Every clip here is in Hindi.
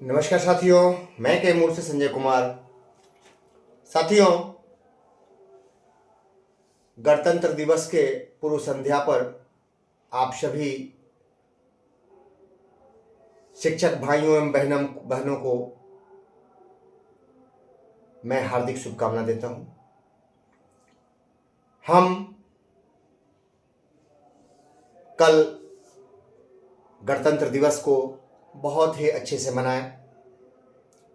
नमस्कार साथियों, मैं कैमूर से संजय कुमार। साथियों, गणतंत्र दिवस के पूर्व संध्या पर आप सभी शिक्षक भाइयों एवं बहनों को मैं हार्दिक शुभकामना देता हूं। हम कल गणतंत्र दिवस को बहुत ही अच्छे से मनाएं,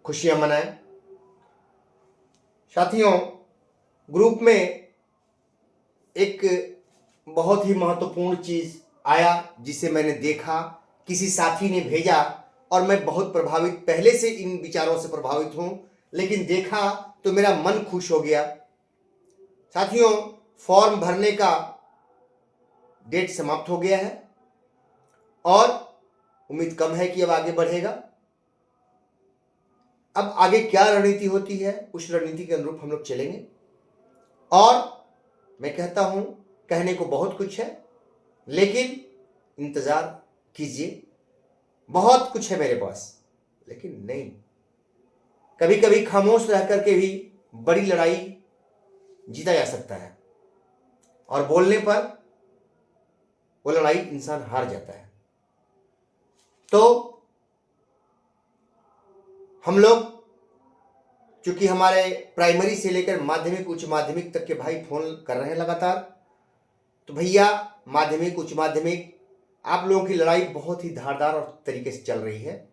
खुशियां मनाएं। साथियों, ग्रुप में एक बहुत ही महत्वपूर्ण चीज आया जिसे मैंने देखा, किसी साथी ने भेजा और मैं बहुत प्रभावित, पहले से इन विचारों से प्रभावित हूं, लेकिन देखा तो मेरा मन खुश हो गया। साथियों, फॉर्म भरने का डेट समाप्त हो गया है और उम्मीद कम है कि अब आगे बढ़ेगा। अब आगे क्या रणनीति होती है, उस रणनीति के अनुरूप हम लोग चलेंगे। और मैं कहता हूं, कहने को बहुत कुछ है, लेकिन इंतजार कीजिए। बहुत कुछ है मेरे पास, लेकिन नहीं, कभी कभी खामोश रह करके भी बड़ी लड़ाई जीता जा सकता है और बोलने पर वो लड़ाई इंसान हार जाता है। तो हम लोग, चूंकि हमारे प्राइमरी से लेकर माध्यमिक उच्च माध्यमिक तक के भाई फोन कर रहे हैं लगातार, तो भैया माध्यमिक उच्च माध्यमिक आप लोगों की लड़ाई बहुत ही धारदार और तरीके से चल रही है।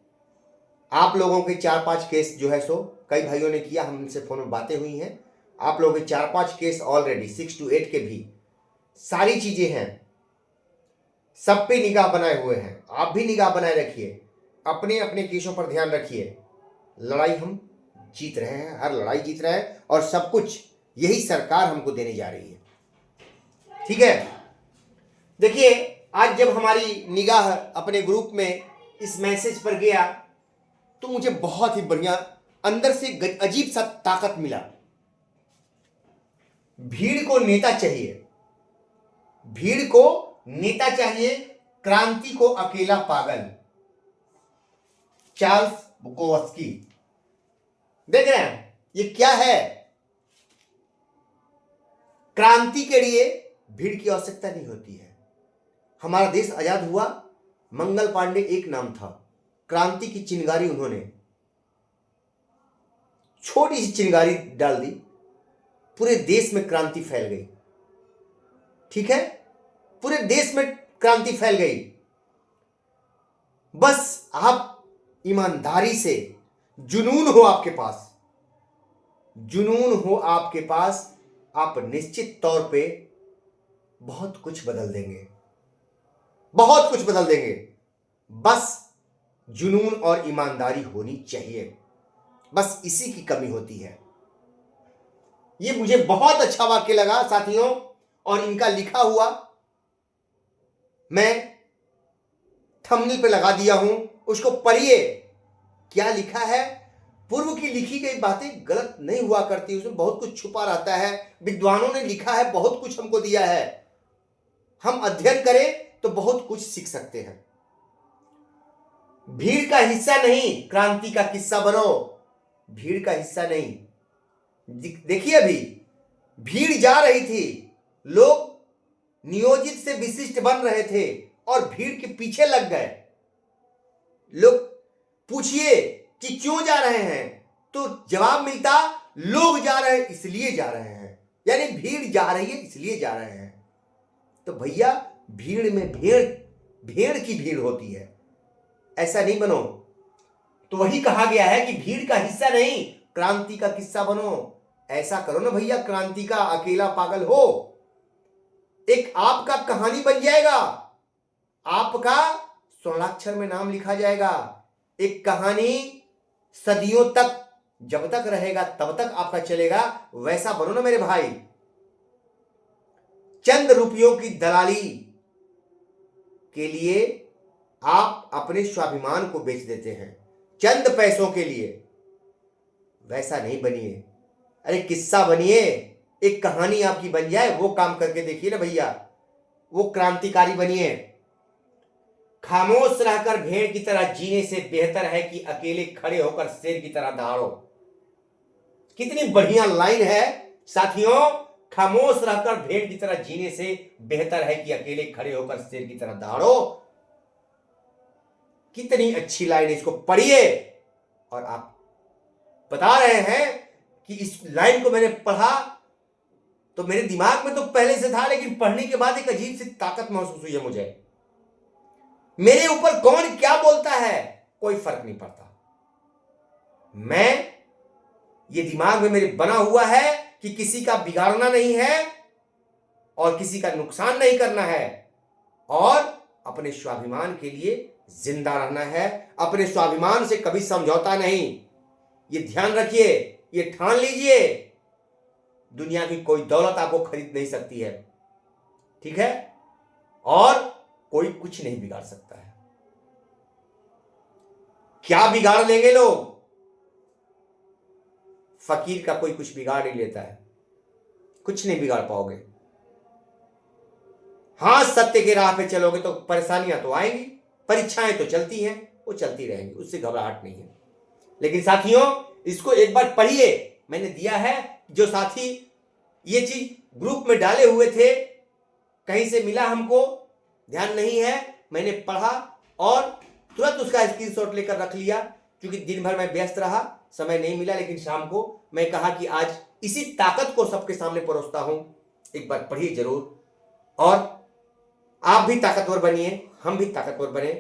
आप लोगों के 4-5 केस जो है सो कई भाइयों ने किया, हमसे फोन में बातें हुई हैं। आप लोगों के 4-5 केस ऑलरेडी 6 to 8 के भी सारी चीजें हैं, सब पे निगाह बनाए हुए हैं। आप भी निगाह बनाए रखिए, अपने अपने केसों पर ध्यान रखिए। लड़ाई हम जीत रहे हैं, हर लड़ाई जीत रहे हैं और सब कुछ यही सरकार हमको देने जा रही है। ठीक है, देखिए, आज जब हमारी निगाह अपने ग्रुप में इस मैसेज पर गया तो मुझे बहुत ही बढ़िया अंदर से अजीब सा ताकत मिला। भीड़ को नेता चाहिए, भीड़ को नेता चाहिए, क्रांति को अकेला पागल। Charles Bukowski. देख रहे हैं ये क्या है? क्रांति के लिए भीड़ की आवश्यकता नहीं होती है। हमारा देश आजाद हुआ, मंगल पांडे एक नाम था, क्रांति की चिंगारी उन्होंने, छोटी सी चिंगारी डाल दी, पूरे देश में क्रांति फैल गई। ठीक है, पूरे देश में क्रांति फैल गई। बस आप ईमानदारी से, जुनून हो आपके पास, जुनून हो आपके पास, आप निश्चित तौर पे बहुत कुछ बदल देंगे, बहुत कुछ बदल देंगे। बस जुनून और ईमानदारी होनी चाहिए, बस इसी की कमी होती है। ये मुझे बहुत अच्छा वाक्य लगा साथियों, और इनका लिखा हुआ मैं थंबनेल पे लगा दिया हूं, उसको पढ़िए। क्या लिखा है? पूर्व की लिखी गई बातें गलत नहीं हुआ करती, उसमें बहुत कुछ छुपा रहता है। विद्वानों ने लिखा है, बहुत कुछ हमको दिया है, हम अध्ययन करें तो बहुत कुछ सीख सकते हैं। भीड़ का हिस्सा नहीं, क्रांति का किस्सा बनो। भीड़ का हिस्सा नहीं। देखिए, अभी भीड़ जा रही थी, लोग नियोजित से विशिष्ट बन रहे थे और भीड़ के पीछे लग गए। लोग पूछिए कि क्यों जा रहे हैं, तो जवाब मिलता, लोग जा रहे हैं इसलिए जा रहे हैं, यानी भीड़ जा रही है इसलिए जा रहे हैं। तो भैया, भीड़ में भेड़ की भीड़ होती है, ऐसा नहीं बनो। तो वही कहा गया है कि भीड़ का हिस्सा नहीं, क्रांति का किस्सा बनो। ऐसा करो ना भैया, क्रांति का अकेला पागल हो, एक आपका कहानी बन जाएगा, आपका स्वर्णाक्षर में नाम लिखा जाएगा। एक कहानी सदियों तक, जब तक रहेगा तब तक आपका चलेगा, वैसा बनो ना मेरे भाई। चंद रुपयों की दलाली के लिए आप अपने स्वाभिमान को बेच देते हैं, चंद पैसों के लिए। वैसा नहीं बनिए, अरे किस्सा बनिए, एक कहानी आपकी बन जाए, वो काम करके देखिए ना भैया, वो क्रांतिकारी बनिए। खामोश रहकर भेड़ की तरह जीने से बेहतर है कि अकेले खड़े होकर शेर की तरह दहाड़ो। कितनी बढ़िया लाइन है साथियों। खामोश रहकर भेड़ की तरह जीने से बेहतर है कि अकेले खड़े होकर शेर की तरह दहाड़ो। कितनी अच्छी लाइन है, इसको पढ़िए। और आप बता रहे हैं कि इस लाइन को मैंने पढ़ा तो मेरे दिमाग में तो पहले से था, लेकिन पढ़ने के बाद एक अजीब सी ताकत महसूस हुई है मुझे। मेरे ऊपर कौन क्या बोलता है कोई फर्क नहीं पड़ता। मैं ये दिमाग में मेरे बना हुआ है कि किसी का बिगाड़ना नहीं है और किसी का नुकसान नहीं करना है और अपने स्वाभिमान के लिए जिंदा रहना है। अपने स्वाभिमान से कभी समझौता नहीं। ये ध्यान रखिए, ये ठान लीजिए, दुनिया की कोई दौलत आपको खरीद नहीं सकती है, ठीक है? और कोई कुछ नहीं बिगाड़ सकता है। क्या बिगाड़ लेंगे लोग? फकीर का कोई कुछ बिगाड़ नहीं लेता है, कुछ नहीं बिगाड़ पाओगे। हां, सत्य के राह पे चलोगे तो परेशानियां तो आएंगी, परीक्षाएं तो चलती हैं, वो चलती रहेंगी, उससे घबराहट नहीं है। लेकिन साथियों, इसको एक बार पढ़िए। मैंने दिया है, जो साथी ये चीज ग्रुप में डाले हुए थे, कहीं से मिला हमको, ध्यान नहीं है, मैंने पढ़ा और तुरंत उसका स्क्रीनशॉट लेकर रख लिया। क्योंकि दिन भर मैं व्यस्त रहा, समय नहीं मिला, लेकिन शाम को मैं कहा कि आज इसी ताकत को सबके सामने परोसता हूं। एक बार पढ़िए जरूर, और आप भी ताकतवर बनिए, हम भी ताकतवर बने।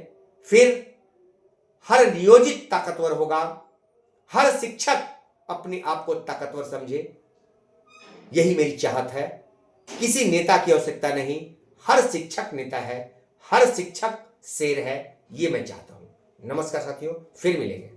फिर हर नियोजित ताकतवर होगा, हर शिक्षक अपने आप को ताकतवर समझे। यही मेरी चाहत है। किसी नेता की आवश्यकता नहीं, हर शिक्षक नेता है, हर शिक्षक शेर है, ये मैं चाहता हूं। नमस्कार साथियों, फिर मिलेंगे।